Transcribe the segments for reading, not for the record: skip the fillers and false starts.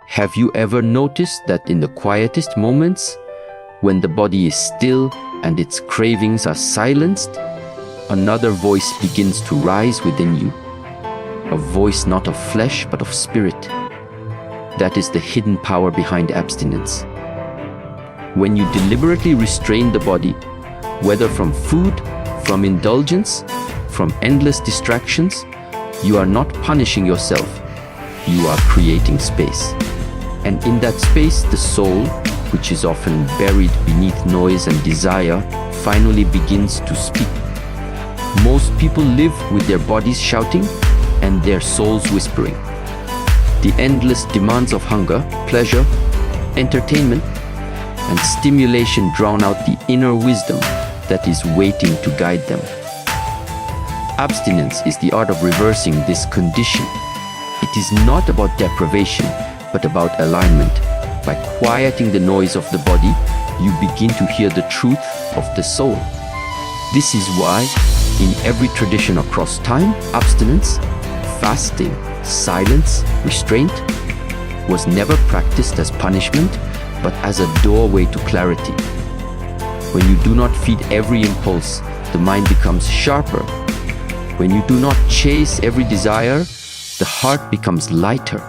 Have you ever noticed that in the quietest moments, when the body is still and its cravings are silenced, another voice begins to rise within you? A voice not of flesh but of spirit. That is the hidden power behind abstinence. When you deliberately restrain the body, whether from food, from indulgence, from endless distractions, you are not punishing yourself. You are creating space. And in that space, the soul, which is often buried beneath noise and desire, finally begins to speak. Most people live with their bodies shouting and their souls whispering. The endless demands of hunger, pleasure, entertainment, and stimulation drown out the inner wisdom that is waiting to guide them. Abstinence is the art of reversing this condition. It is not about deprivation, but about alignment. By quieting the noise of the body, you begin to hear the truth of the soul. This is why, in every tradition across time, abstinence, fasting, silence, restraint was never practiced as punishment, but as a doorway to clarity. When you do not feed every impulse, the mind becomes sharper. When you do not chase every desire, the heart becomes lighter.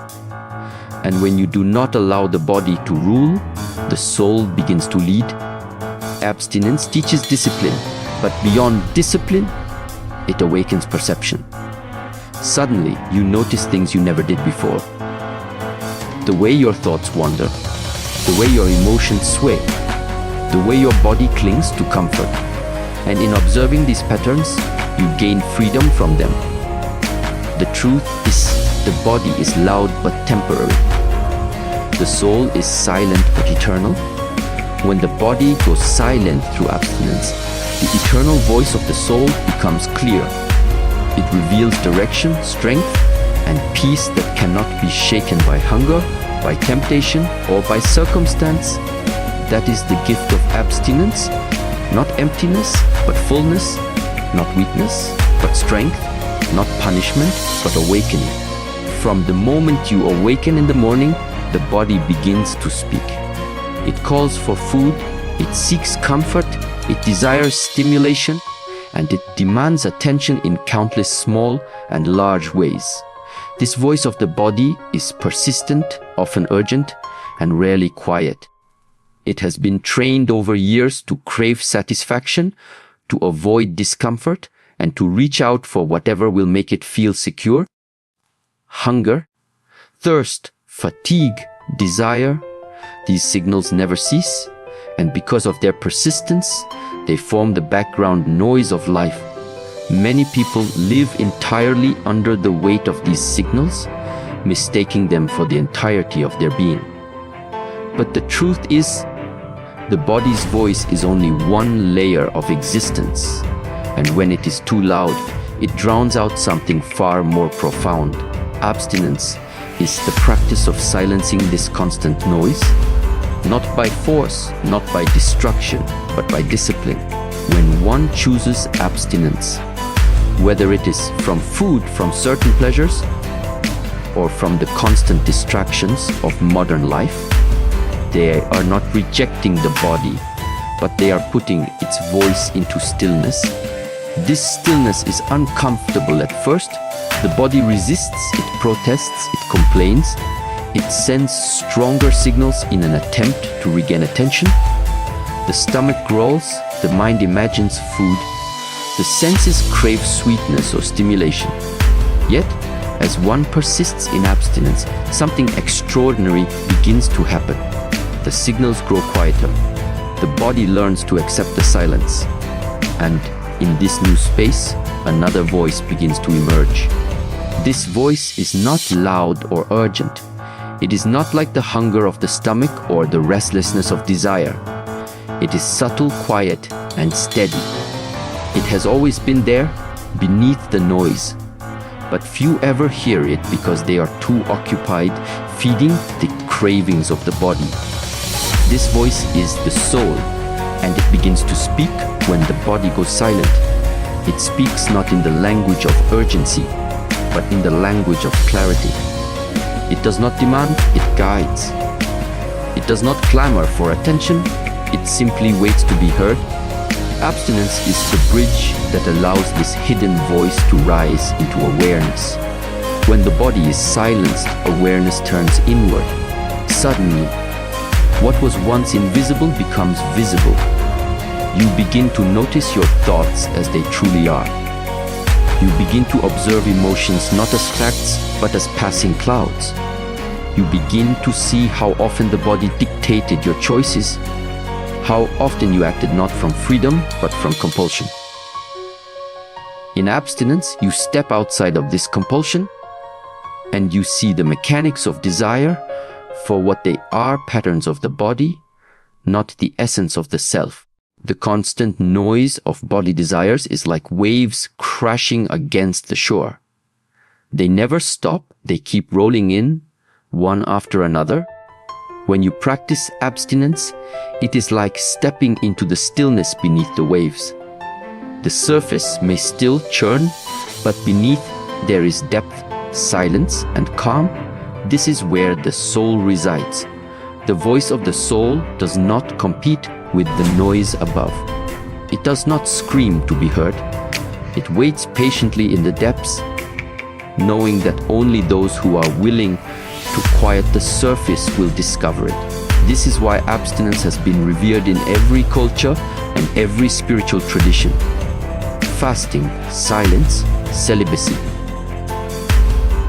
And when you do not allow the body to rule, the soul begins to lead. Abstinence teaches discipline, but beyond discipline, it awakens perception. Suddenly, you notice things you never did before. The way your thoughts wander, the way your emotions sway, the way your body clings to comfort. And in observing these patterns, you gain freedom from them. The truth is, the body is loud but temporary. The soul is silent but eternal. When the body goes silent through abstinence, the eternal voice of the soul becomes clear. It reveals direction, strength, and peace that cannot be shaken by hunger, by temptation, or by circumstance. That is the gift of abstinence, not emptiness, but fullness, not weakness, but strength, not punishment, but awakening. From the moment you awaken in the morning, the body begins to speak. It calls for food, it seeks comfort, it desires stimulation, and it demands attention in countless small and large ways. This voice of the body is persistent, often urgent, and rarely quiet. It has been trained over years to crave satisfaction, to avoid discomfort, and to reach out for whatever will make it feel secure. Hunger, thirst, fatigue, desire, these signals never cease, and because of their persistence, they form the background noise of life. Many people live entirely under the weight of these signals, mistaking them for the entirety of their being. But the truth is, the body's voice is only one layer of existence, and when it is too loud, it drowns out something far more profound. Abstinence is the practice of silencing this constant noise, not by force, not by destruction, but by discipline. When one chooses abstinence, whether it is from food, from certain pleasures, or from the constant distractions of modern life, they are not rejecting the body, but they are putting its voice into stillness. This stillness is uncomfortable at first. The body resists, it protests, it complains, it sends stronger signals in an attempt to regain attention. The stomach growls, the mind imagines food, the senses crave sweetness or stimulation. Yet, as one persists in abstinence, something extraordinary begins to happen. The signals grow quieter. The body learns to accept the silence. And in this new space, another voice begins to emerge. This voice is not loud or urgent. It is not like the hunger of the stomach or the restlessness of desire. It is subtle, quiet, and steady. It has always been there, beneath the noise. But few ever hear it because they are too occupied feeding the cravings of the body. This voice is the soul, and it begins to speak when the body goes silent. It speaks not in the language of urgency, but in the language of clarity. It does not demand, it guides. It does not clamor for attention, it simply waits to be heard. Abstinence is the bridge that allows this hidden voice to rise into awareness. When the body is silenced, awareness turns inward. Suddenly, what was once invisible becomes visible. You begin to notice your thoughts as they truly are. You begin to observe emotions not as facts, but as passing clouds. You begin to see how often the body dictated your choices, how often you acted not from freedom, but from compulsion. In abstinence, you step outside of this compulsion, and you see the mechanics of desire for what they are, patterns of the body, not the essence of the self. The constant noise of body desires is like waves crashing against the shore. They never stop, they keep rolling in, one after another. When you practice abstinence, it is like stepping into the stillness beneath the waves. The surface may still churn, but beneath there is depth, silence, and calm. This is where the soul resides. The voice of the soul does not compete with the noise above. It does not scream to be heard. It waits patiently in the depths, knowing that only those who are willing to quiet the surface will discover it. This is why abstinence has been revered in every culture and every spiritual tradition. Fasting, silence, celibacy,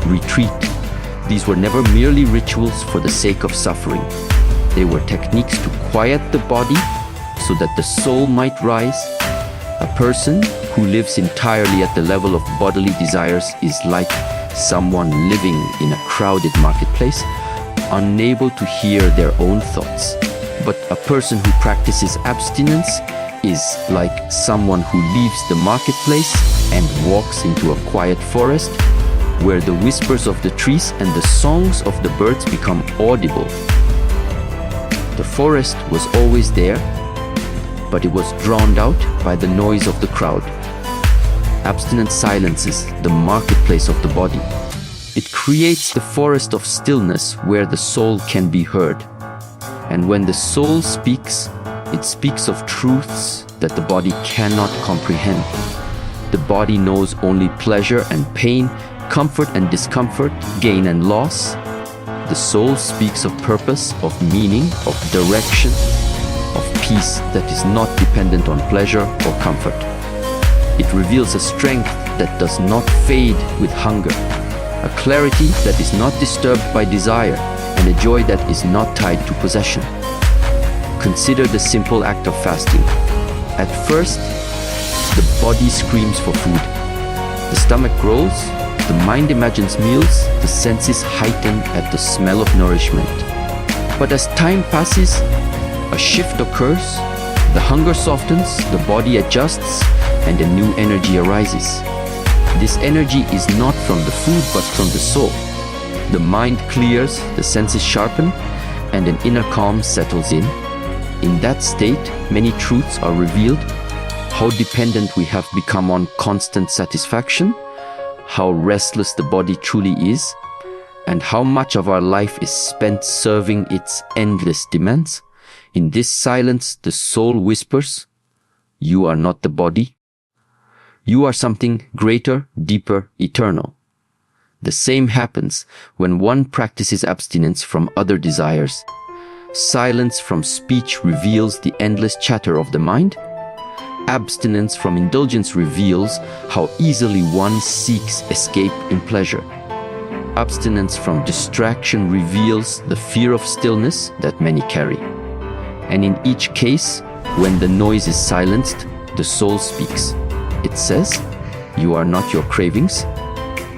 retreat. These were never merely rituals for the sake of suffering. They were techniques to quiet the body so that the soul might rise. A person who lives entirely at the level of bodily desires is like someone living in a crowded marketplace, unable to hear their own thoughts. But a person who practices abstinence is like someone who leaves the marketplace and walks into a quiet forest where the whispers of the trees and the songs of the birds become audible. The forest was always there, but it was drowned out by the noise of the crowd. Abstinence silences the marketplace of the body. It creates the forest of stillness where the soul can be heard. And when the soul speaks, it speaks of truths that the body cannot comprehend. The body knows only pleasure and pain, comfort and discomfort, gain and loss. The soul speaks of purpose, of meaning, of direction, of peace that is not dependent on pleasure or comfort. It reveals a strength that does not fade with hunger, a clarity that is not disturbed by desire, and a joy that is not tied to possession. Consider the simple act of fasting. At first, the body screams for food. The stomach growls, the mind imagines meals, the senses heighten at the smell of nourishment. But as time passes, a shift occurs, the hunger softens, the body adjusts, and a new energy arises. This energy is not from the food but from the soul. The mind clears, the senses sharpen, and an inner calm settles in. In that state, many truths are revealed: how dependent we have become on constant satisfaction, how restless the body truly is, and how much of our life is spent serving its endless demands. In this silence, the soul whispers, "You are not the body. You are something greater, deeper, eternal." The same happens when one practices abstinence from other desires. Silence from speech reveals the endless chatter of the mind. Abstinence from indulgence reveals how easily one seeks escape in pleasure. Abstinence from distraction reveals the fear of stillness that many carry. And in each case, when the noise is silenced, the soul speaks. It says, "You are not your cravings.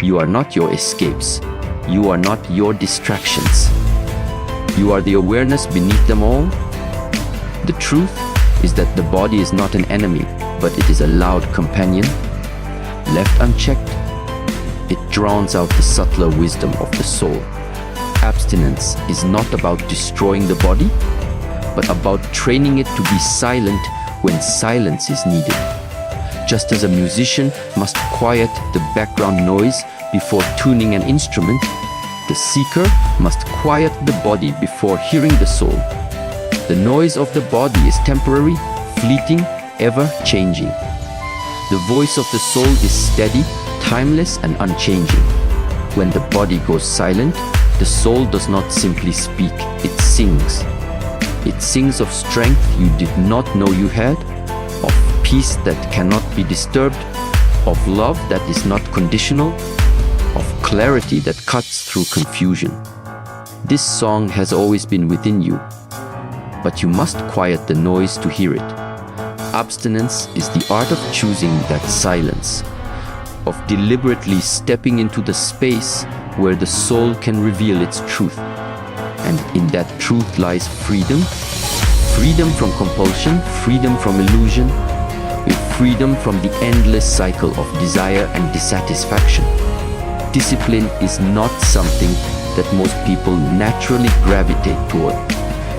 You are not your escapes. You are not your distractions. You are the awareness beneath them all." The truth is that the body is not an enemy, but it is a loud companion. Left unchecked, it drowns out the subtler wisdom of the soul. Abstinence is not about destroying the body, but about training it to be silent when silence is needed. Just as a musician must quiet the background noise before tuning an instrument, The seeker must quiet the body before hearing the soul. The noise of the body is temporary, fleeting, ever-changing. The voice of the soul is steady, timeless, and unchanging. When the body goes silent, the soul does not simply speak, it sings. It sings of strength you did not know you had, of peace that cannot be disturbed, of love that is not conditional, of clarity that cuts through confusion. This song has always been within you, but you must quiet the noise to hear it. Abstinence is the art of choosing that silence, of deliberately stepping into the space where the soul can reveal its truth. And in that truth lies freedom. Freedom from compulsion, freedom from illusion, with freedom from the endless cycle of desire and dissatisfaction. Discipline is not something that most people naturally gravitate toward,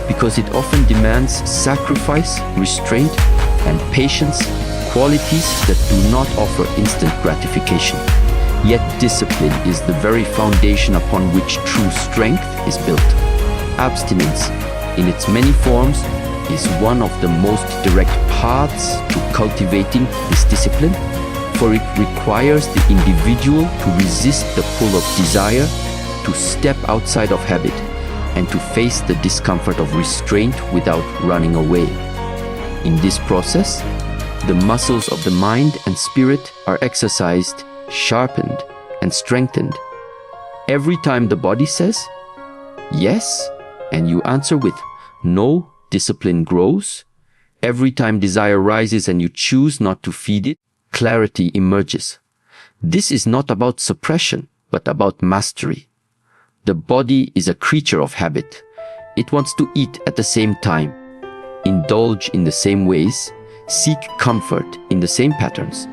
because it often demands sacrifice, restraint, and patience, qualities that do not offer instant gratification. Yet discipline is the very foundation upon which true strength is built. Abstinence, in its many forms, is one of the most direct paths to cultivating this discipline, for it requires the individual to resist the pull of desire, to step outside of habit, and to face the discomfort of restraint without running away. In this process, the muscles of the mind and spirit are exercised, sharpened, and strengthened. Every time the body says, yes, and you answer with, no, discipline grows. Every time desire rises and you choose not to feed it, clarity emerges. This is not about suppression, but about mastery. The body is a creature of habit. It wants to eat at the same time, indulge in the same ways, seek comfort in the same patterns.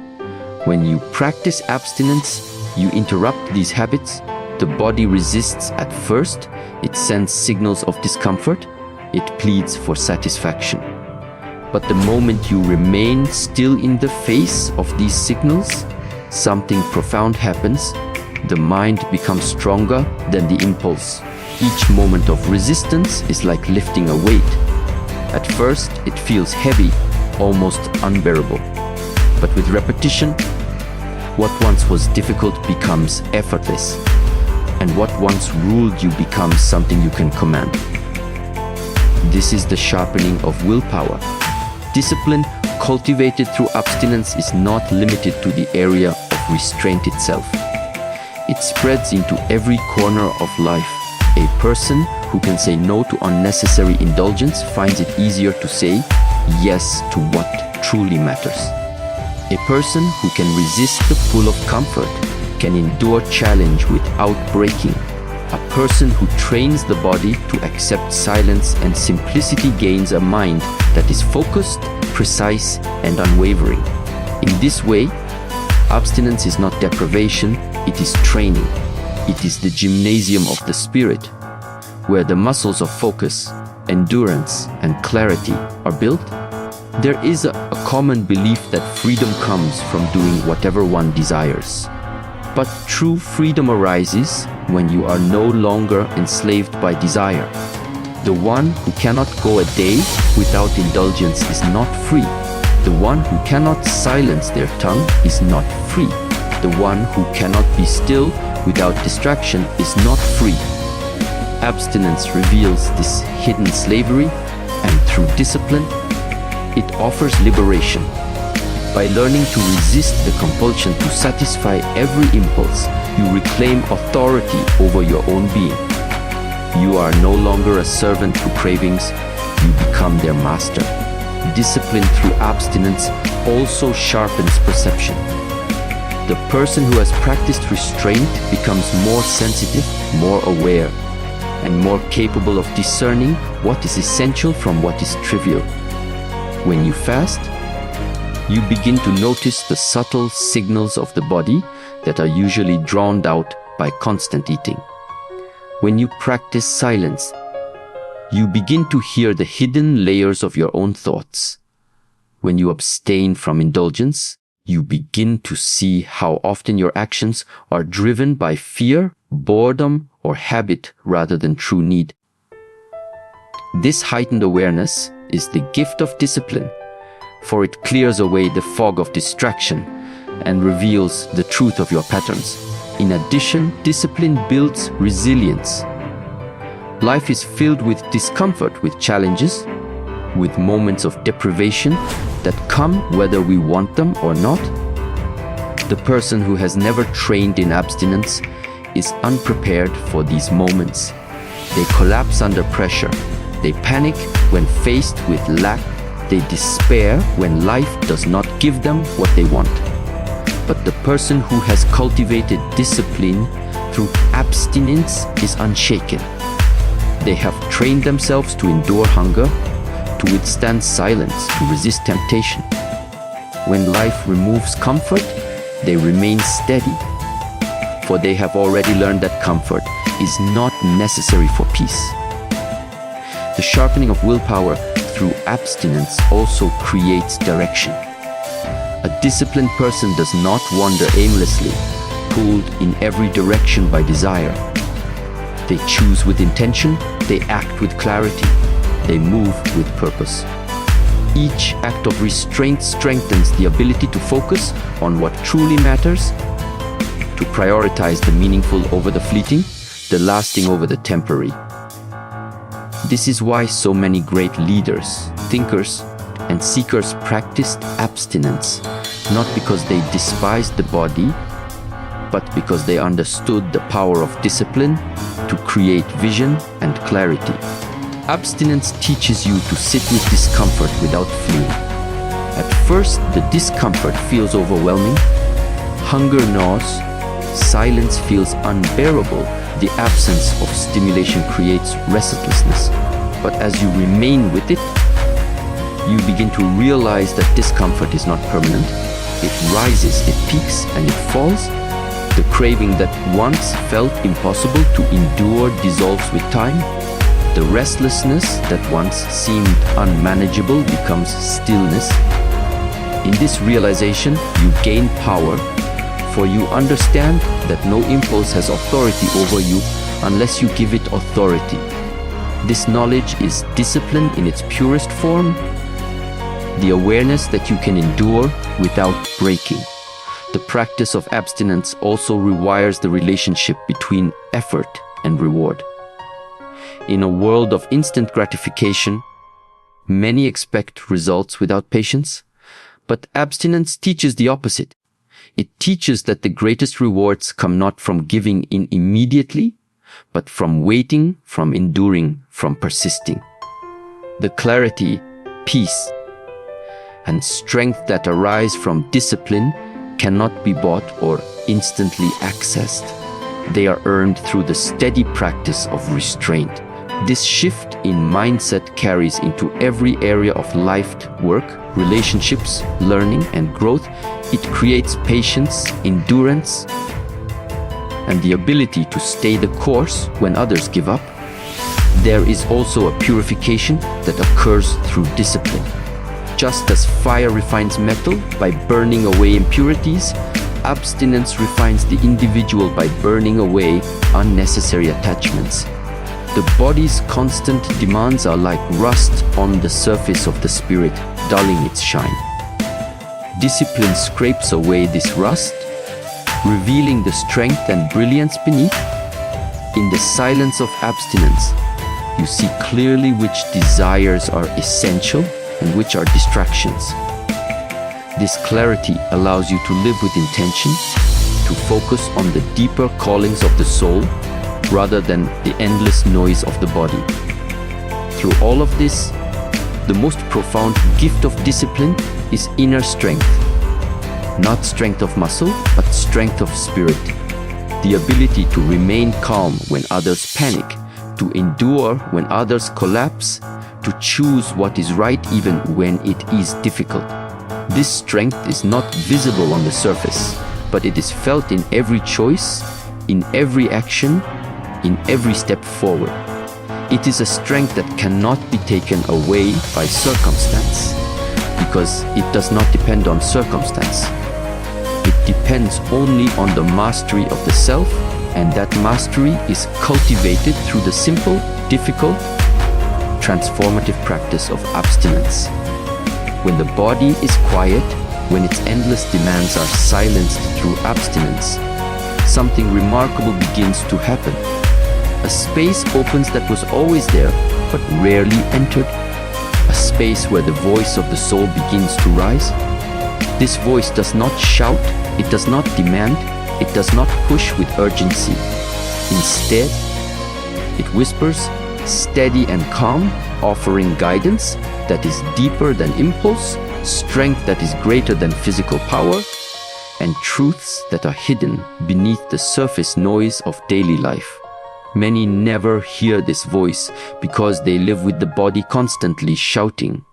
When you practice abstinence, you interrupt these habits. The body resists at first. It sends signals of discomfort. It pleads for satisfaction. But the moment you remain still in the face of these signals, something profound happens. The mind becomes stronger than the impulse. Each moment of resistance is like lifting a weight. At first, it feels heavy, almost unbearable. But with repetition, what once was difficult becomes effortless, and what once ruled you becomes something you can command. This is the sharpening of willpower. Discipline cultivated through abstinence is not limited to the area of restraint itself. It spreads into every corner of life. A person who can say no to unnecessary indulgence finds it easier to say yes to what truly matters. A person who can resist the pull of comfort can endure challenge without breaking. A person who trains the body to accept silence and simplicity gains a mind that is focused, precise, and unwavering. In this way, abstinence is not deprivation, it is training. It is the gymnasium of the spirit, where the muscles of focus, endurance, and clarity are built. There is a common belief that freedom comes from doing whatever one desires. But true freedom arises when you are no longer enslaved by desire. The one who cannot go a day without indulgence is not free. The one who cannot silence their tongue is not free. The one who cannot be still without distraction is not free. Abstinence reveals this hidden slavery, and through discipline, it offers liberation. By learning to resist the compulsion to satisfy every impulse, you reclaim authority over your own being. You are no longer a servant to cravings, you become their master. Discipline through abstinence also sharpens perception. The person who has practiced restraint becomes more sensitive, more aware, and more capable of discerning what is essential from what is trivial. When you fast, you begin to notice the subtle signals of the body that are usually drowned out by constant eating. When you practice silence, you begin to hear the hidden layers of your own thoughts. When you abstain from indulgence, you begin to see how often your actions are driven by fear, boredom, or habit rather than true need. This heightened awareness is the gift of discipline, for it clears away the fog of distraction and reveals the truth of your patterns. In addition, discipline builds resilience. Life is filled with discomfort, with challenges, with moments of deprivation that come whether we want them or not. The person who has never trained in abstinence is unprepared for these moments. They collapse under pressure. They panic when faced with lack. They despair when life does not give them what they want. But the person who has cultivated discipline through abstinence is unshaken. They have trained themselves to endure hunger, to withstand silence, to resist temptation. When life removes comfort, they remain steady, for they have already learned that comfort is not necessary for peace. The sharpening of willpower through abstinence also creates direction. A disciplined person does not wander aimlessly, pulled in every direction by desire. They choose with intention, they act with clarity, they move with purpose. Each act of restraint strengthens the ability to focus on what truly matters, to prioritize the meaningful over the fleeting, the lasting over the temporary. This is why so many great leaders, thinkers, and seekers practiced abstinence, not because they despised the body, but because they understood the power of discipline to create vision and clarity. Abstinence teaches you to sit with discomfort without fleeing. At first, the discomfort feels overwhelming. Hunger gnaws. Silence feels unbearable. The absence of stimulation creates restlessness. But as you remain with it, you begin to realize that discomfort is not permanent. It rises, it peaks, and it falls. The craving that once felt impossible to endure dissolves with time. The restlessness that once seemed unmanageable becomes stillness. In this realization, you gain power, for you understand that no impulse has authority over you unless you give it authority. This knowledge is discipline in its purest form, the awareness that you can endure without breaking. The practice of abstinence also rewires the relationship between effort and reward. In a world of instant gratification, many expect results without patience, but abstinence teaches the opposite. It teaches that the greatest rewards come not from giving in immediately, but from waiting, from enduring, from persisting. The clarity, peace, and strength that arise from discipline cannot be bought or instantly accessed. They are earned through the steady practice of restraint. This shift in mindset carries into every area of life, work, relationships, learning, and growth. It creates patience, endurance, and the ability to stay the course when others give up. There is also a purification that occurs through discipline. Just as fire refines metal by burning away impurities, abstinence refines the individual by burning away unnecessary attachments. The body's constant demands are like rust on the surface of the spirit, dulling its shine. Discipline scrapes away this rust, revealing the strength and brilliance beneath. In the silence of abstinence, you see clearly which desires are essential and which are distractions. This clarity allows you to live with intention, to focus on the deeper callings of the soul rather than the endless noise of the body. Through all of this, the most profound gift of discipline is inner strength. Not strength of muscle, but strength of spirit. The ability to remain calm when others panic, to endure when others collapse, to choose what is right even when it is difficult. This strength is not visible on the surface, but it is felt in every choice, in every action, in every step forward. It is a strength that cannot be taken away by circumstance, because it does not depend on circumstance. It depends only on the mastery of the self And that mastery is cultivated through the simple, difficult, transformative practice of abstinence. When the body is quiet, when its endless demands are silenced through abstinence, something remarkable begins to happen. A space opens that was always there, but rarely entered. A space where the voice of the soul begins to rise. This voice does not shout, it does not demand, it does not push with urgency. Instead, it whispers, steady and calm, offering guidance that is deeper than impulse, strength that is greater than physical power, and truths that are hidden beneath the surface noise of daily life. Many never hear this voice because they live with the body constantly shouting,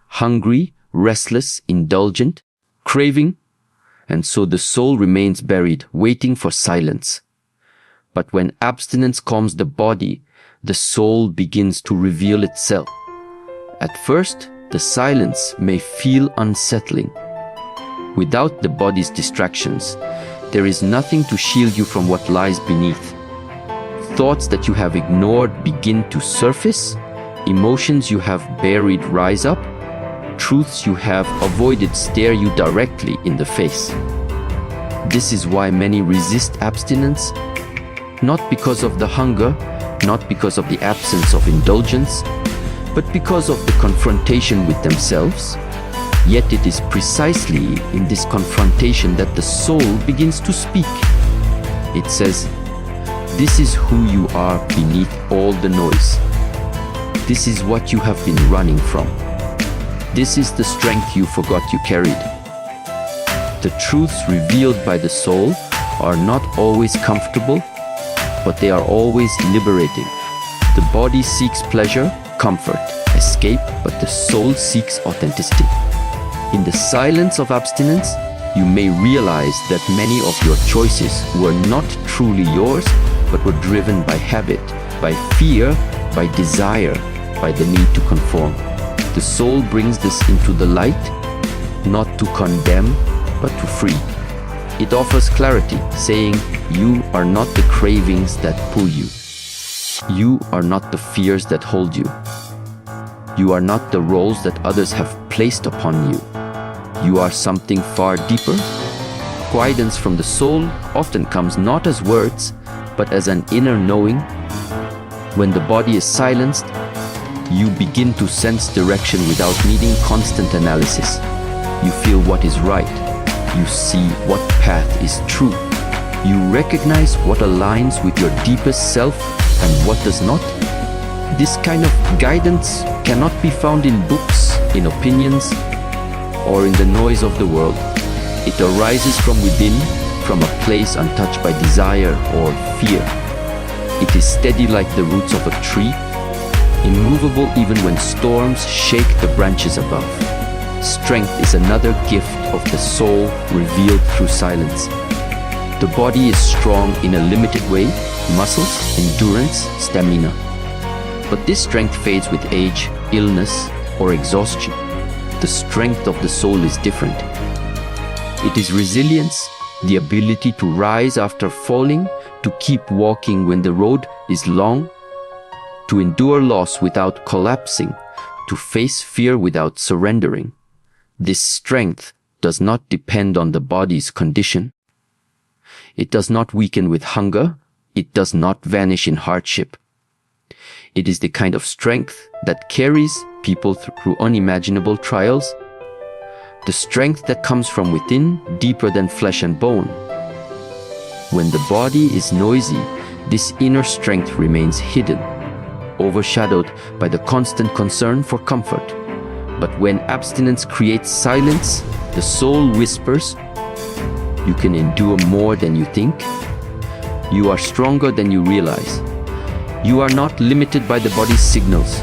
hungry, restless, indulgent, craving, and so the soul remains buried, waiting for silence. But when abstinence calms the body, the soul begins to reveal itself. At first, the silence may feel unsettling. Without the body's distractions, there is nothing to shield you from what lies beneath. Thoughts that you have ignored begin to surface, emotions you have buried rise up, truths you have avoided stare you directly in the face. This is why many resist abstinence, not because of the hunger, not because of the absence of indulgence, but because of the confrontation with themselves. Yet it is precisely in this confrontation that the soul begins to speak. It says, "This is who you are beneath all the noise. This is what you have been running from. This is the strength you forgot you carried." The truths revealed by the soul are not always comfortable, but they are always liberating. The body seeks pleasure, comfort, escape, but the soul seeks authenticity. In the silence of abstinence, you may realize that many of your choices were not truly yours, but were driven by habit, by fear, by desire, by the need to conform. The soul brings this into the light, not to condemn, but to free. It offers clarity, saying, "You are not the cravings that pull you. You are not the fears that hold you. You are not the roles that others have placed upon you. You are something far deeper." Guidance from the soul often comes not as words, but as an inner knowing. When the body is silenced, you begin to sense direction without needing constant analysis. You feel what is right. You see what path is true. You recognize what aligns with your deepest self and what does not. This kind of guidance cannot be found in books, in opinions, or in the noise of the world. It arises from within, from a place untouched by desire or fear. It is steady like the roots of a tree, immovable even when storms shake the branches above. Strength is another gift of the soul revealed through silence. The body is strong in a limited way, muscles, endurance, stamina. But this strength fades with age, illness, or exhaustion. The strength of the soul is different. It is resilience, the ability to rise after falling, to keep walking when the road is long, to endure loss without collapsing, to face fear without surrendering. This strength does not depend on the body's condition. It does not weaken with hunger. It does not vanish in hardship. It is the kind of strength that carries people through unimaginable trials. The strength that comes from within, deeper than flesh and bone. When the body is noisy, this inner strength remains hidden, overshadowed by the constant concern for comfort. But when abstinence creates silence, the soul whispers, "You can endure more than you think. You are stronger than you realize. You are not limited by the body's signals."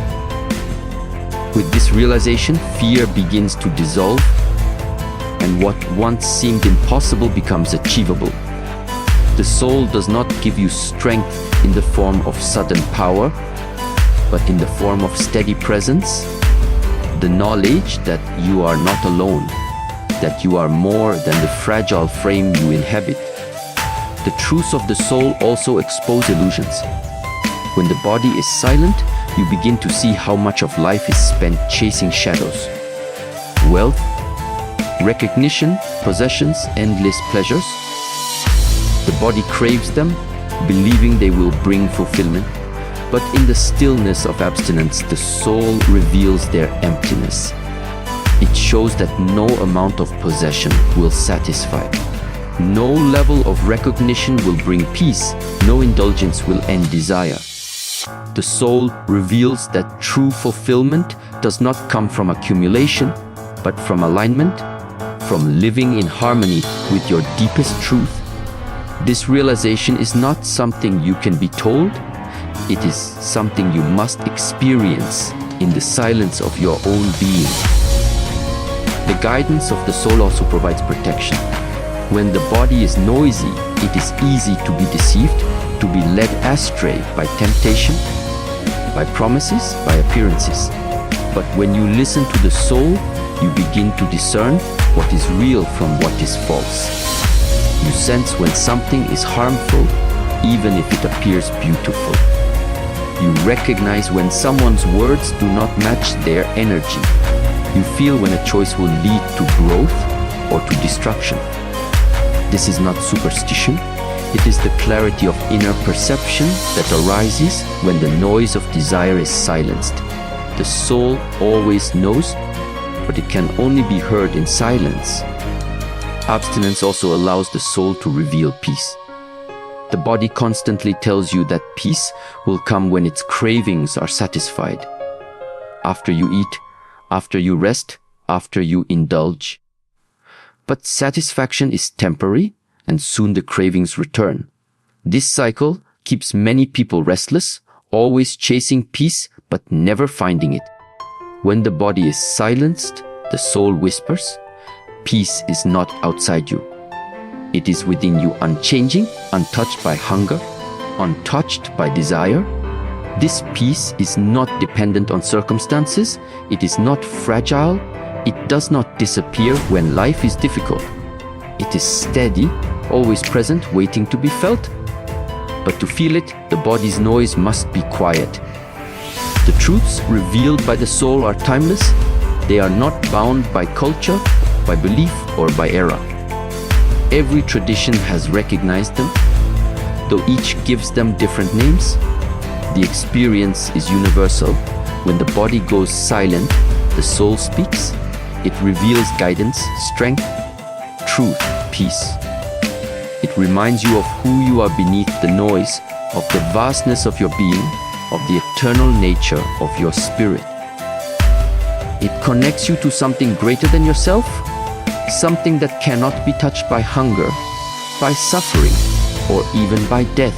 With this realization, fear begins to dissolve, and what once seemed impossible becomes achievable. The soul does not give you strength in the form of sudden power, but in the form of steady presence, the knowledge that you are not alone, that you are more than the fragile frame you inhabit. The truths of the soul also expose illusions. When the body is silent, you begin to see how much of life is spent chasing shadows. Wealth, recognition, possessions, endless pleasures. The body craves them, believing they will bring fulfillment. But in the stillness of abstinence, the soul reveals their emptiness. It shows that no amount of possession will satisfy. No level of recognition will bring peace. No indulgence will end desire. The soul reveals that true fulfillment does not come from accumulation, but from alignment, from living in harmony with your deepest truth. This realization is not something you can be told. It is something you must experience in the silence of your own being. The guidance of the soul also provides protection. When the body is noisy, it is easy to be deceived, to be led astray by temptation, by promises, by appearances. But when you listen to the soul, you begin to discern what is real from what is false. You sense when something is harmful, even if it appears beautiful. You recognize when someone's words do not match their energy. You feel when a choice will lead to growth or to destruction. This is not superstition. It is the clarity of inner perception that arises when the noise of desire is silenced. The soul always knows, but it can only be heard in silence. Abstinence also allows the soul to reveal peace. The body constantly tells you that peace will come when its cravings are satisfied. After you eat, after you rest, after you indulge. But satisfaction is temporary, and soon the cravings return. This cycle keeps many people restless, always chasing peace but never finding it. When the body is silenced, the soul whispers, peace is not outside you. It is within you, unchanging, untouched by hunger, untouched by desire. This peace is not dependent on circumstances. It is not fragile. It does not disappear when life is difficult. It is steady, always present, waiting to be felt. But to feel it, the body's noise must be quiet. The truths revealed by the soul are timeless. They are not bound by culture, by belief, or by era. Every tradition has recognized them, though each gives them different names. The experience is universal. When the body goes silent, the soul speaks. It reveals guidance, strength, truth, peace. It reminds you of who you are beneath the noise, of the vastness of your being, of the eternal nature of your spirit. It connects you to something greater than yourself, something that cannot be touched by hunger, by suffering, or even by death.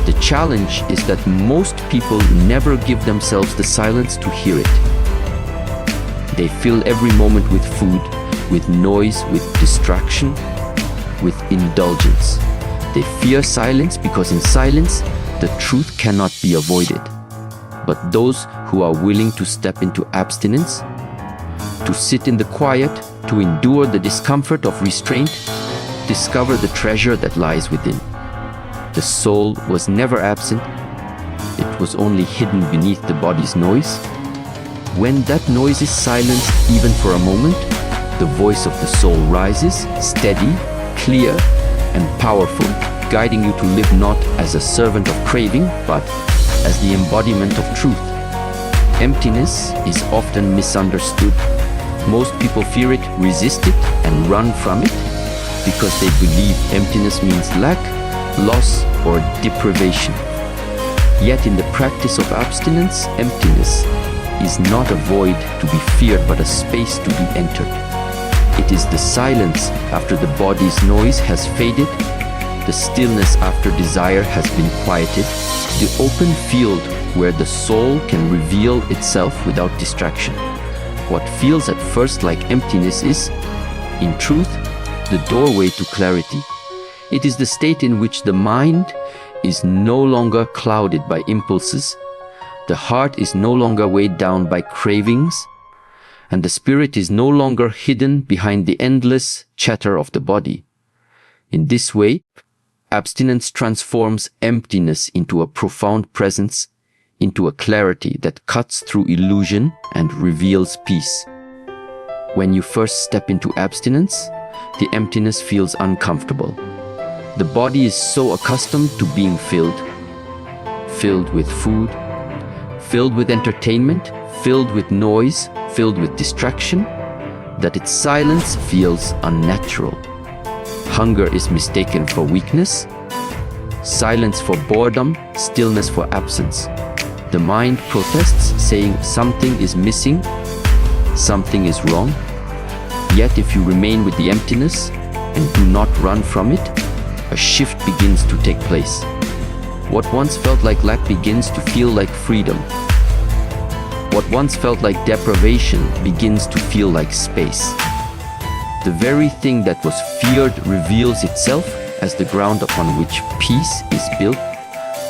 The challenge is that most people never give themselves the silence to hear it. They fill every moment with food, with noise, with distraction, with indulgence. They fear silence because in silence, the truth cannot be avoided. But those who are willing to step into abstinence, to sit in the quiet, to endure the discomfort of restraint, discover the treasure that lies within. The soul was never absent. It was only hidden beneath the body's noise. When that noise is silenced, even for a moment, the voice of the soul rises, steady, clear, and powerful, guiding you to live not as a servant of craving, but as the embodiment of truth. Emptiness is often misunderstood. Most people fear it, resist it, and run from it because they believe emptiness means lack, loss, or deprivation. Yet in the practice of abstinence, emptiness is not a void to be feared, but a space to be entered. It is the silence after the body's noise has faded, the stillness after desire has been quieted, the open field where the soul can reveal itself without distraction. What feels at first like emptiness is, in truth, the doorway to clarity. It is the state in which the mind is no longer clouded by impulses, the heart is no longer weighed down by cravings, and the spirit is no longer hidden behind the endless chatter of the body. In this way, Abstinence transforms emptiness into a profound presence, into a clarity that cuts through illusion and reveals peace. When you first step into abstinence, the emptiness feels uncomfortable. The body is so accustomed to being filled with food, filled with entertainment, filled with noise, filled with distraction, that its silence feels unnatural. Hunger is mistaken for weakness, silence for boredom, stillness for absence. The mind protests, saying something is missing, something is wrong. Yet if you remain with the emptiness and do not run from it, a shift begins to take place. What once felt like lack begins to feel like freedom. What once felt like deprivation begins to feel like space. The very thing that was feared reveals itself as the ground upon which peace is built.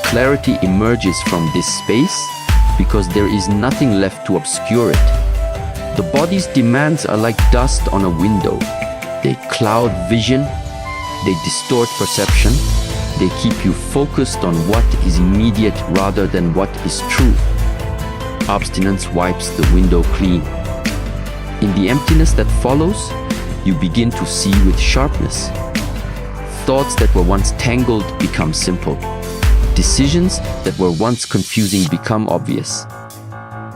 Clarity emerges from this space because there is nothing left to obscure it. The body's demands are like dust on a window. They cloud vision, they distort perception, they keep you focused on what is immediate rather than what is true. Abstinence wipes the window clean. In the emptiness that follows, you begin to see with sharpness. Thoughts that were once tangled become simple. Decisions that were once confusing become obvious.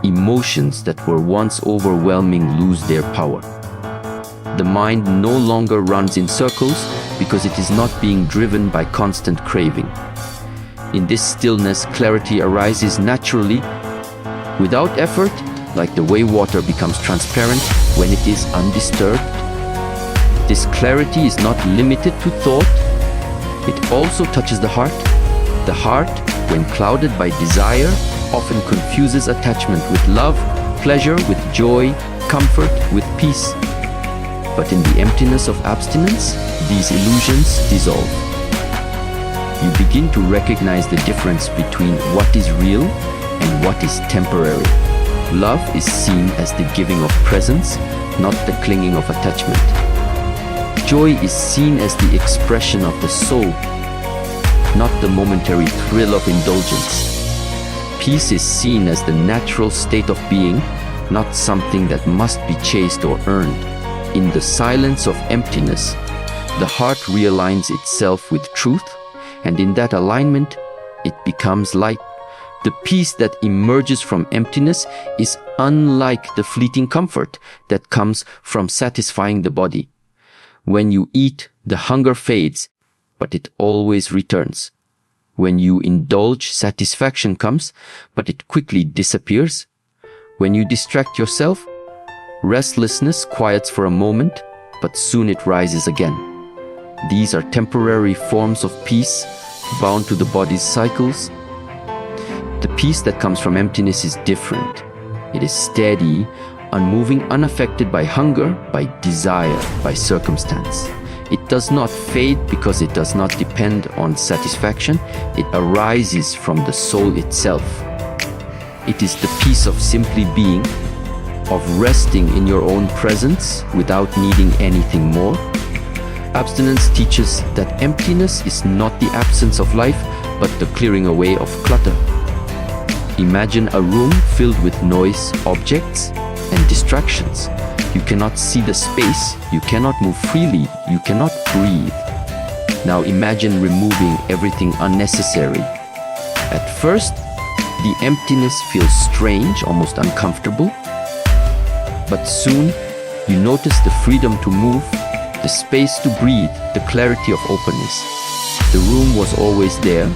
Emotions that were once overwhelming lose their power. The mind no longer runs in circles because it is not being driven by constant craving. In this stillness, clarity arises naturally, without effort, like the way water becomes transparent when it is undisturbed. This clarity is not limited to thought. It also touches the heart. The heart, when clouded by desire, often confuses attachment with love, pleasure with joy, comfort with peace. But in the emptiness of abstinence, these illusions dissolve. You begin to recognize the difference between what is real and what is temporary. Love is seen as the giving of presence, not the clinging of attachment. Joy is seen as the expression of the soul, not the momentary thrill of indulgence. Peace is seen as the natural state of being, not something that must be chased or earned. In the silence of emptiness, the heart realigns itself with truth, and in that alignment, it becomes light. The peace that emerges from emptiness is unlike the fleeting comfort that comes from satisfying the body. When you eat, the hunger fades, but it always returns. When you indulge, satisfaction comes, but it quickly disappears. When you distract yourself, restlessness quiets for a moment, but soon it rises again. These are temporary forms of peace, bound to the body's cycles. The peace that comes from emptiness is different. It is steady, unmoving, unaffected by hunger, by desire, by circumstance. It does not fade because it does not depend on satisfaction. It arises from the soul itself. It is the peace of simply being, of resting in your own presence without needing anything more. Abstinence teaches that emptiness is not the absence of life, but the clearing away of clutter. Imagine a room filled with noise, objects, and distractions. You cannot see the space, you cannot move freely, you cannot breathe. Now imagine removing everything unnecessary. At first, the emptiness feels strange, almost uncomfortable. But soon, you notice the freedom to move, the space to breathe, the clarity of openness. The room was always there,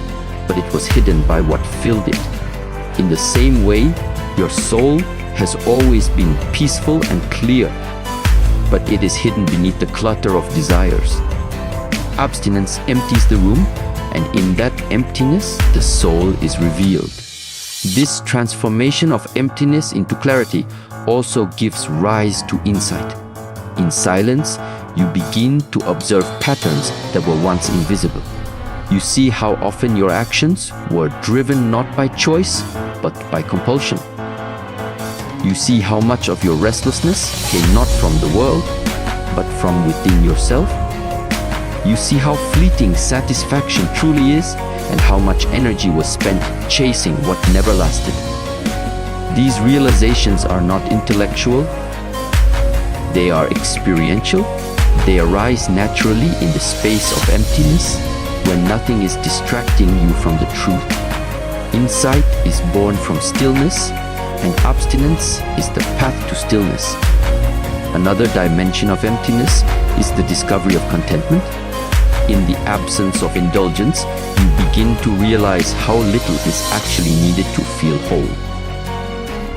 but it was hidden by what filled it. In the same way, your soul has always been peaceful and clear, but it is hidden beneath the clutter of desires. Abstinence empties the room, and in that emptiness, the soul is revealed. This transformation of emptiness into clarity also gives rise to insight. In silence, you begin to observe patterns that were once invisible. You see how often your actions were driven not by choice, but by compulsion. You see how much of your restlessness came not from the world, but from within yourself. You see how fleeting satisfaction truly is and how much energy was spent chasing what never lasted. These realizations are not intellectual, they are experiential. They arise naturally in the space of emptiness when nothing is distracting you from the truth. Insight is born from stillness, and abstinence is the path to stillness. Another dimension of emptiness is the discovery of contentment. In the absence of indulgence, you begin to realize how little is actually needed to feel whole.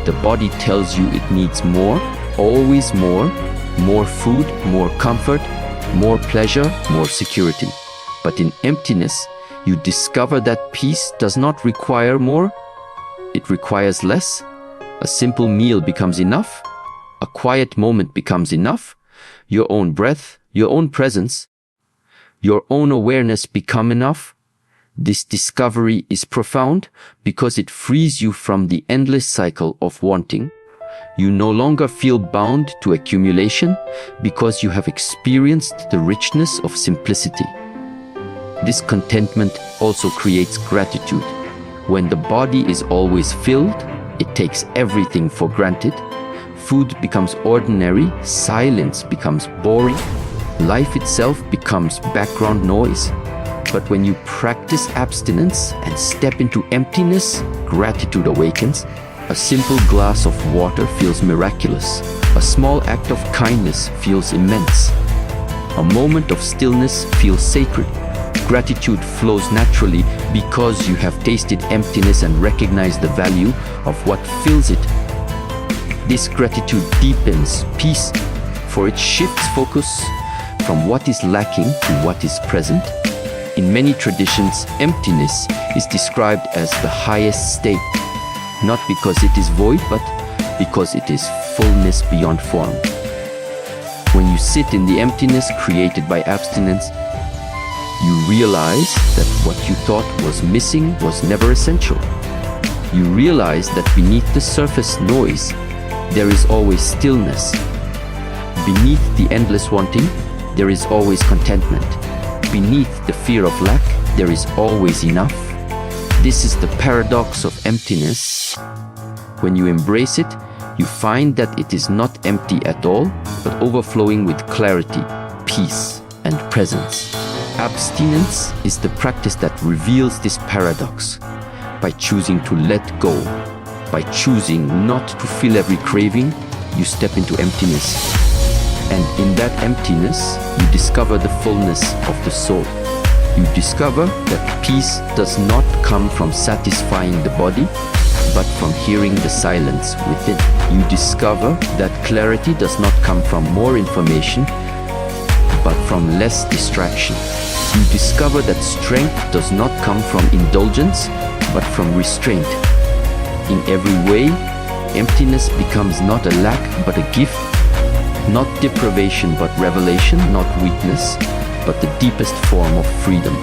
The body tells you it needs more, always more food, more comfort, more pleasure, more security. But in emptiness, you discover that peace does not require more. It requires less. A simple meal becomes enough. A quiet moment becomes enough. Your own breath, your own presence, your own awareness become enough. This discovery is profound because it frees you from the endless cycle of wanting. You no longer feel bound to accumulation because you have experienced the richness of simplicity. This contentment also creates gratitude. When the body is always filled, it takes everything for granted. Food becomes ordinary, silence becomes boring, life itself becomes background noise. But when you practice abstinence and step into emptiness, gratitude awakens. A simple glass of water feels miraculous. A small act of kindness feels immense. A moment of stillness feels sacred. Gratitude flows naturally because you have tasted emptiness and recognized the value of what fills it. This gratitude deepens peace, for it shifts focus from what is lacking to what is present. In many traditions, emptiness is described as the highest state. Not because it is void, but because it is fullness beyond form. When you sit in the emptiness created by abstinence, you realize that what you thought was missing was never essential. You realize that beneath the surface noise, there is always stillness. Beneath the endless wanting, there is always contentment. Beneath the fear of lack, there is always enough. This is the paradox of emptiness. When you embrace it, you find that it is not empty at all, but overflowing with clarity, peace, and presence. Abstinence is the practice that reveals this paradox. By choosing to let go, by choosing not to fill every craving, you step into emptiness. And in that emptiness, you discover the fullness of the soul. You discover that peace does not come from satisfying the body, but from hearing the silence within. You discover that clarity does not come from more information, but from less distraction. You discover that strength does not come from indulgence, but from restraint. In every way, emptiness becomes not a lack, but a gift. Not deprivation, but revelation, not weakness, but the deepest form of freedom.